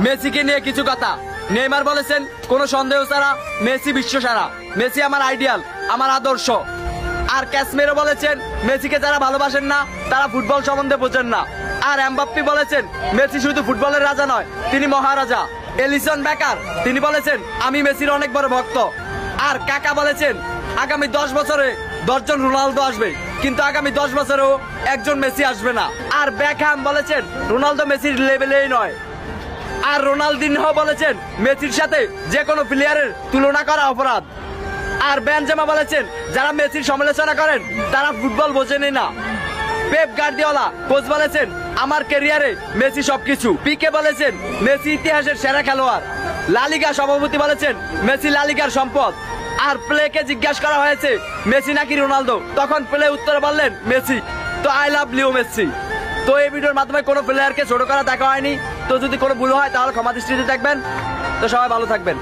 মেসিকে নিয়ে কিছু কথা। নেইমার বলেছেন কোনো সন্দেহ ছাড়া মেসি বিশ্ব সেরা, মেসি আমার আইডিয়াল, আমার আদর্শ। আর ক্যাসমেরো বলেছেন মেসিকে যারা ভালোবাসেন না তারা ফুটবল সম্বন্ধে বোঝেন না। আর এমবাপ্পে বলেছেন মেসি শুধু ফুটবলের রাজা নয়, তিনি মহারাজা। এলিসন বেকার তিনি বলেছেন আমি মেসির অনেক বড় ভক্ত। আর কাকা বলেছেন আগামী 10 বছরে 10 জন রোনালদো আসবে, কিন্তু আগামী 10 বছরেও একজন মেসি আসবে না। আর বেকহ্যাম বলেছেন রোনালদো মেসির লেভেলেই নয়। আর রোনালদিনহো বলেছেন মেসির সাথে যে কোনো প্লেয়ারের তুলনা করা অপরাধ। আর বেনজেমা বলেছেন যারা মেসির সমালোচনা করেন তারা ফুটবল বোঝেনই না। পেপ গার্দিওলা কোচ বলেছেন আমার ক্যারিয়ারে মেসি সবকিছু। পিকে বলেছেন মেসি ইতিহাসের সেরা খেলোয়াড়। লালিগা সভাপতি বলেছেন মেসি লালিগার সম্পদ। আর প্লেকে জিজ্ঞাসা করা হয়েছে মেসি নাকি রোনালদো, তখন প্লে উত্তরে বললেন মেসি। তো আই লাভ লিও মেসি। তো এই ভিডিওর মাধ্যমে কোনো প্লেয়ারকে ছোট করা দেখা হয়নি। তো যদি কোনো ভুল হয় তাহলে ক্ষমা দৃষ্টিতে দেখবেন। তো সবাই ভালো থাকবেন।